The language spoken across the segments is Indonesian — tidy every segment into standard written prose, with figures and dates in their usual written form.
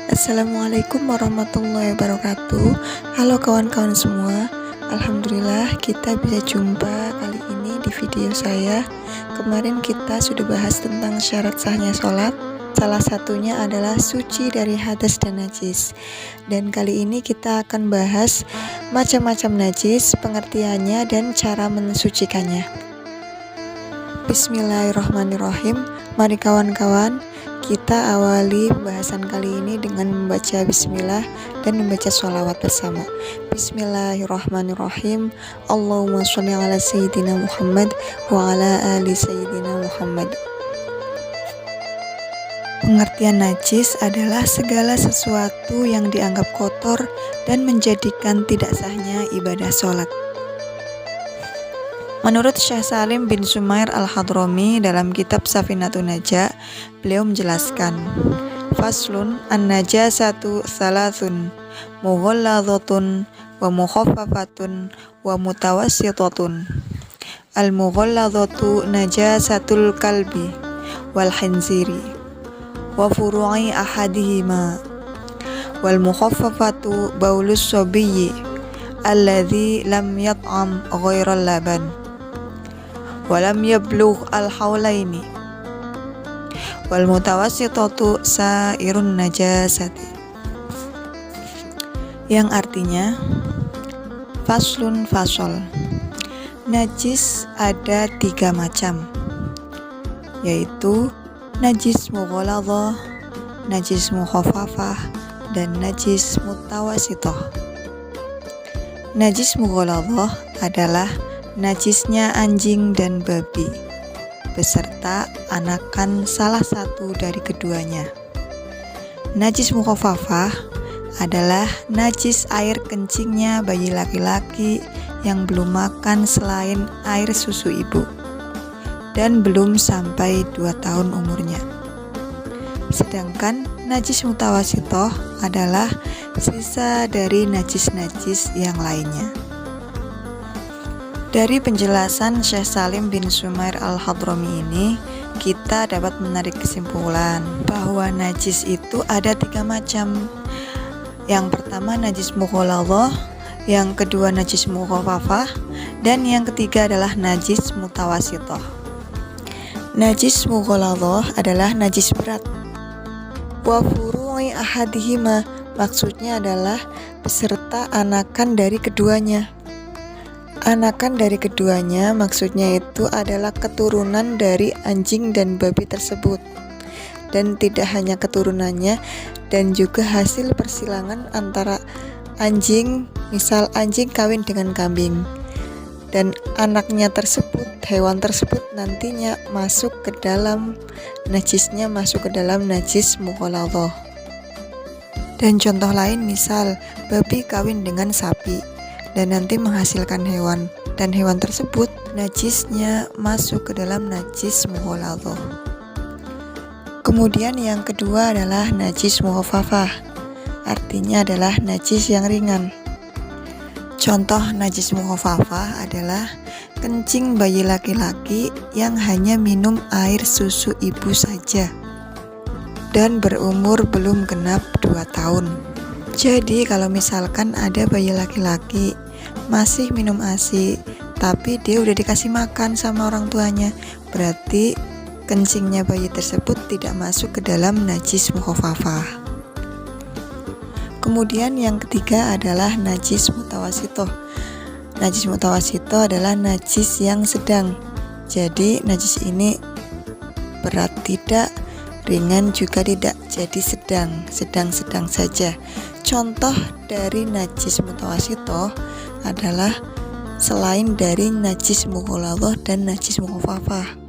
Assalamualaikum warahmatullahi wabarakatuh. Halo kawan-kawan semua. Alhamdulillah kita bisa jumpa kali ini di video saya. Kemarin kita sudah bahas tentang syarat sahnya sholat. Salah satunya adalah suci dari hadas dan najis. Dan kali ini kita akan bahas macam-macam najis, pengertiannya dan cara mensucikannya. Bismillahirrahmanirrahim. Mari kawan-kawan, kita awali pembahasan kali ini dengan membaca bismillah dan membaca sholawat bersama. Bismillahirrahmanirrahim. Allahumma sholli ala sayyidina Muhammad wa ala ali sayyidina Muhammad. Pengertian najis adalah segala sesuatu yang dianggap kotor dan menjadikan tidak sahnya ibadah sholat. Menurut Syekh Salim bin Sumair Al-Hadrami dalam kitab Safinatun Najah, beliau menjelaskan, Faslun an-najasatu thalathun, mughalladhatun wa mukhaffafatun wa mutawassitatun. Al-mughalladhatu najasatul kalbi wal khinziri wa furu'i ahadihima, wal mukhaffafatu baulus sabiyyi alladhi lam yat'am ghairal laban walam yablugh al-haulaini, wal mutawassitatu sairun najasati. Yang artinya, faslun fasol, najis ada 3 macam, yaitu najis mughalladhah, najis mukhaffafah, dan najis mutawassithah. Najis mughalladhah adalah najisnya anjing dan babi beserta anakan salah satu dari keduanya. Najis mukhaffafah adalah najis air kencingnya bayi laki-laki yang belum makan selain air susu ibu dan belum sampai 2 tahun umurnya. Sedangkan najis mutawassithah adalah sisa dari najis-najis yang lainnya. Dari penjelasan Syekh Salim bin Sumair Al-Hadrami ini, kita dapat menarik kesimpulan bahwa najis itu ada 3 macam. Yang pertama najis mughalladhah, yang kedua najis mukhaffafah, dan yang ketiga adalah najis mutawassithah. Najis mughalladhah adalah najis berat. Wa furu'i ahadihima, maksudnya adalah beserta anakan dari keduanya. Anakan dari keduanya maksudnya itu adalah keturunan dari anjing dan babi tersebut, dan tidak hanya keturunannya, dan juga hasil persilangan antara anjing, misal anjing kawin dengan kambing, dan anaknya tersebut, hewan tersebut nantinya masuk ke dalam najisnya, masuk ke dalam najis mughalladhah. Dan contoh lain, misal babi kawin dengan sapi dan nanti menghasilkan hewan, dan hewan tersebut najisnya masuk ke dalam najis mughalladhah. Kemudian yang kedua adalah najis mukhaffafah, artinya adalah najis yang ringan. Contoh najis mukhaffafah adalah kencing bayi laki-laki yang hanya minum air susu ibu saja dan berumur belum genap 2 tahun. Jadi kalau misalkan ada bayi laki-laki masih minum ASI, tapi dia udah dikasih makan sama orang tuanya, berarti kencingnya bayi tersebut tidak masuk ke dalam najis mukhaffafah. Kemudian yang ketiga adalah najis mutawassithah. Najis mutawassithah adalah najis yang sedang. Jadi najis ini berat tidak, ringan juga tidak, jadi sedang-sedang saja. Contoh dari najis mutawassithah adalah selain dari najis mughalladhah dan najis mukhaffafah.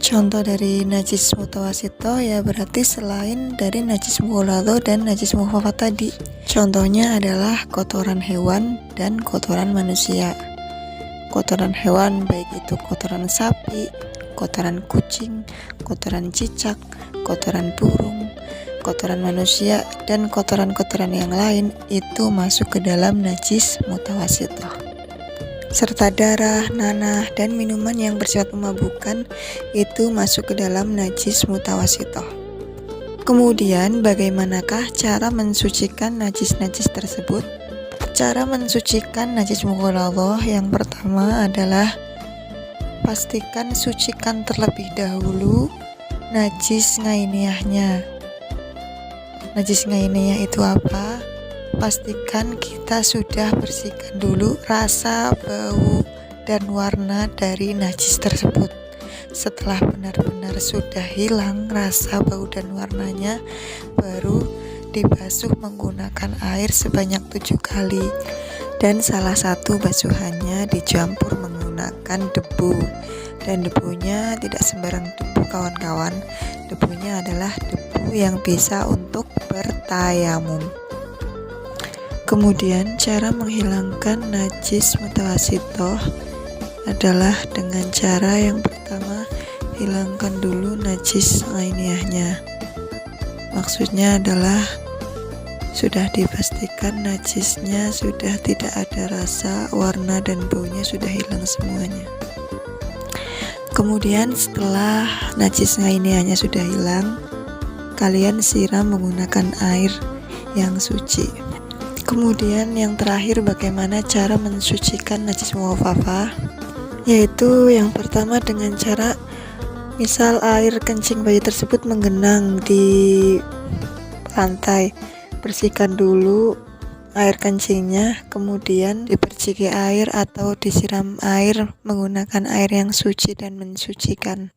Contoh dari najis mutawassithah ya berarti selain dari najis mughalladhah dan najis mukhaffafah tadi. Contohnya adalah kotoran hewan dan kotoran manusia. Kotoran hewan baik itu kotoran sapi, kotoran kucing, kotoran cicak, kotoran burung, kotoran manusia, dan kotoran-kotoran yang lain itu masuk ke dalam najis mutawassithah. Serta darah, nanah, dan minuman yang bersifat memabukkan itu masuk ke dalam najis mutawassithah. Kemudian bagaimanakah cara mensucikan najis-najis tersebut? Cara mensucikan najis mughalladhah yang pertama adalah pastikan sucikan terlebih dahulu najis ngainiyahnya. Najis ngainiyah itu apa? Pastikan kita sudah bersihkan dulu rasa, bau, dan warna dari najis tersebut. Setelah benar-benar sudah hilang rasa, bau, dan warnanya, baru dibasuh menggunakan air sebanyak 7 kali. Dan salah satu basuhannya dicampur menggunakan debu. Dan debunya tidak sembarang debu kawan-kawan. Debunya adalah debu yang bisa untuk bertayamum. Kemudian cara menghilangkan najis mutawasitoh adalah dengan cara yang pertama, hilangkan dulu najis ainiyahnya. Maksudnya adalah sudah dipastikan najisnya sudah tidak ada rasa, warna, dan baunya sudah hilang semuanya. Kemudian setelah najis ainiyahnya sudah hilang, kalian siram menggunakan air yang suci. Kemudian yang terakhir, bagaimana cara mensucikan najis mukhafafah? Yaitu yang pertama dengan cara misal air kencing bayi tersebut menggenang di lantai, bersihkan dulu air kencingnya, kemudian diperciki air atau disiram air menggunakan air yang suci dan mensucikan.